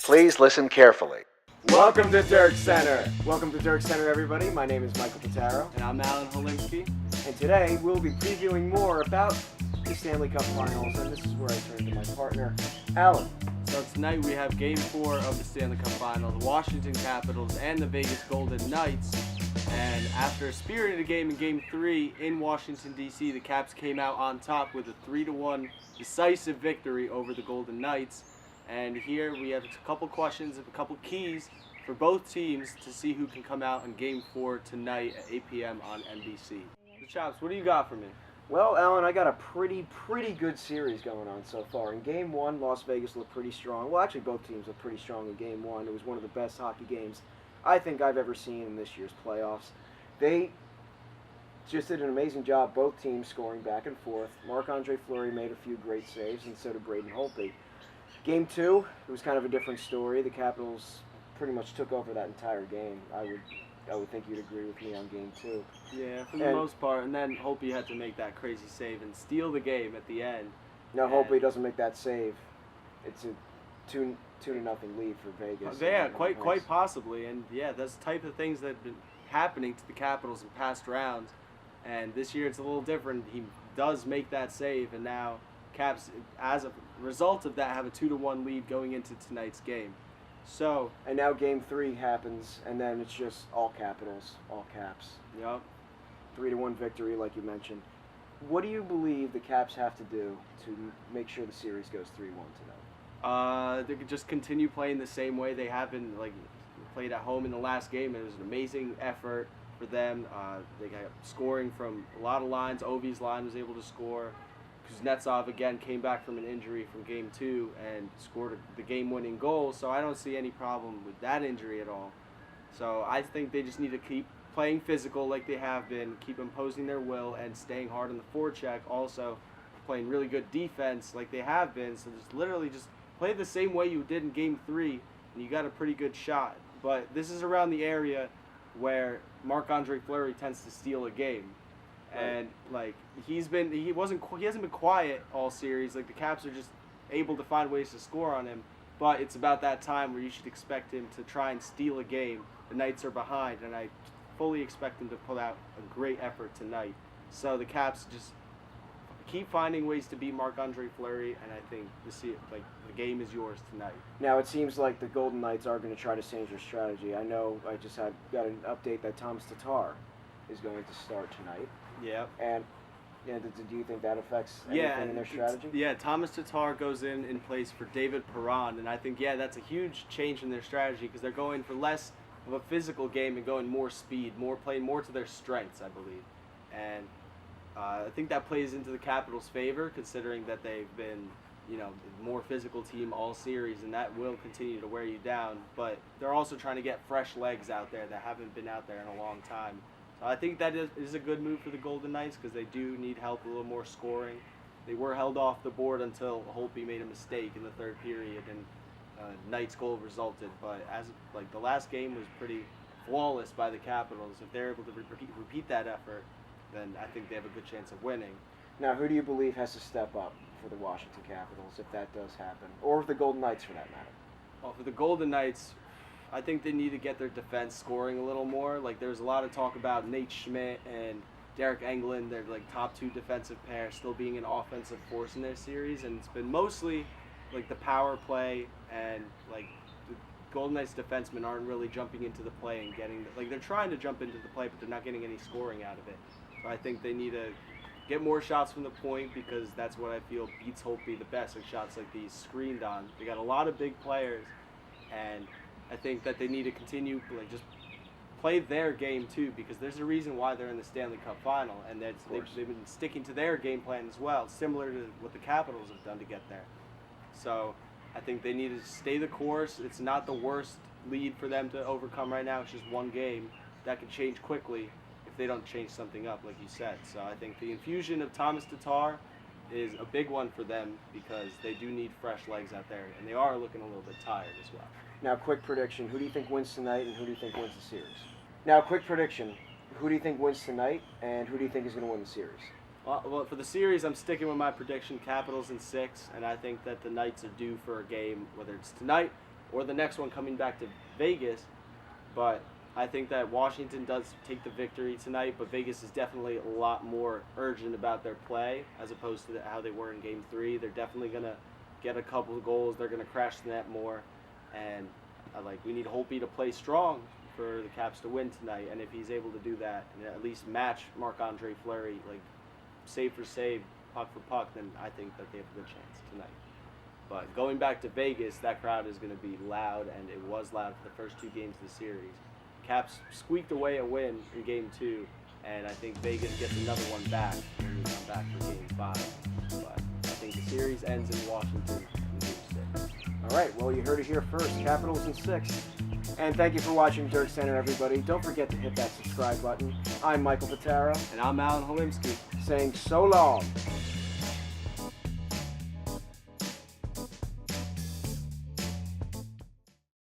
Please listen carefully. Welcome to Dirk Center. Welcome to Dirk Center, everybody. My name is Michael Pittaro. And I'm Helimsky. And today we'll be previewing more about the Stanley Cup Finals. And this is where I turn to my partner, Alan. So tonight we have Game 4 of the Stanley Cup Finals, the Washington Capitals and the Vegas Golden Knights. And after a spirited game in Game 3 in Washington, D.C., the Caps came out on top with a 3-1 decisive victory over the Golden Knights. And here we have a couple questions and a couple keys for both teams to see who can come out in Game 4 tonight at 8 p.m. on NBC. So, Chops, what do you got for me? Well, Alan, I got a pretty good series going on so far. In Game 1, Las Vegas looked pretty strong. Well, actually, both teams looked pretty strong in Game 1. It was one of the best hockey games I think I've ever seen in this year's playoffs. They just did an amazing job, both teams scoring back and forth. Marc-Andre Fleury made a few great saves, and so did Braden Holtby. Game 2, it was kind of a different story. The Capitals pretty much took over that entire game. I would think you'd agree with me on Game 2. Yeah, for the most part. And then Holtby had to make that crazy save and steal the game at the end. No, Holtby doesn't make that save. It's a 2-0 lead for Vegas. Yeah, quite possibly. And yeah, that's the type of things that have been happening to the Capitals in past rounds. And this year it's a little different. He does make that save, and now Caps, as a result of that, have a 2-1 lead going into tonight's game. So, and now Game 3 happens, and then it's just all Capitals, all Caps. Yep. 3-1 victory, like you mentioned. What do you believe the Caps have to do to make sure the series goes 3-1 tonight? They could just continue playing the same way they have been, like played at home in the last game. It was an amazing effort for them. They got scoring from a lot of lines. Ovi's line was able to score. Kuznetsov again came back from an injury from Game 2 and scored the game-winning goal, so I don't see any problem with that injury at all. So I think they just need to keep playing physical like they have been, keep imposing their will, and staying hard on the forecheck, also playing really good defense like they have been. So just literally just play the same way you did in Game 3, and you got a pretty good shot. But this is around the area where Marc-Andre Fleury tends to steal a game. And like he hasn't been quiet all series. Like the Caps are just able to find ways to score on him, but it's about that time where you should expect him to try and steal a game. The Knights are behind, and I fully expect him to pull out a great effort tonight. So the Caps just keep finding ways to beat Marc-Andre Fleury, and I think the game is yours tonight. Now it seems like the Golden Knights are going to try to change their strategy. I know I just got an update that Thomas Tatar is going to start tonight. Yeah. And do you think that affects anything in their strategy? Yeah, Thomas Tatar goes in place for David Perron, and I think, that's a huge change in their strategy because they're going for less of a physical game and going more speed, playing more to their strengths, I believe. And I think that plays into the Capitals' favor considering that they've been, more physical team all series, and that will continue to wear you down. But they're also trying to get fresh legs out there that haven't been out there in a long time. So I think that is a good move for the Golden Knights because they do need help, a little more scoring. They were held off the board until Holtby made a mistake in the third period, and Knights' goal resulted. But the last game was pretty flawless by the Capitals. If they're able to repeat that effort, then I think they have a good chance of winning. Now, who do you believe has to step up for the Washington Capitals if that does happen, or the Golden Knights for that matter? Well, for the Golden Knights, I think they need to get their defense scoring a little more. Like there's a lot of talk about Nate Schmidt and Derek Englund, their top two defensive pair, still being an offensive force in their series, and it's been mostly like the power play, and like the Golden Knights defensemen aren't really jumping into the play and getting they're trying to jump into the play, but they're not getting any scoring out of it. So I think they need to get more shots from the point because that's what I feel beats Holtby the best. Like shots like these screened on. They got a lot of big players, and I think that they need to continue just play their game too, because there's a reason why they're in the Stanley Cup Final, and they've been sticking to their game plan as well, similar to what the Capitals have done to get there. So I think they need to stay the course. It's not the worst lead for them to overcome right now. It's just one game that can change quickly if they don't change something up, like you said. So I think the infusion of Thomas Tatar is a big one for them because they do need fresh legs out there, and they are looking a little bit tired as well. Now, quick prediction. Who do you think wins tonight, and who do you think wins the series? Now, quick prediction. Who do you think wins tonight, and who do you think is going to win the series? Well, for the series, I'm sticking with my prediction, Capitals in 6, and I think that the Knights are due for a game, whether it's tonight or the next one coming back to Vegas. But I think that Washington does take the victory tonight, but Vegas is definitely a lot more urgent about their play as opposed to how they were in Game 3. They're definitely going to get a couple of goals. They're going to crash the net more. And we need Holtby to play strong for the Caps to win tonight. And if he's able to do that and at least match Marc-Andre Fleury, save for save, puck for puck, then I think that they have a good chance tonight. But going back to Vegas, that crowd is going to be loud, and it was loud for the first 2 games of the series. Caps squeaked away a win in Game 2, and I think Vegas gets another one back when we come back for Game 5. But I think the series ends in Washington in Game 6. All right, well, you heard it here first. Capitals in 6. And thank you for watching Dirk Center, everybody. Don't forget to hit that subscribe button. I'm Michael Pittaro. And I'm Alan Helimsky. Saying so long.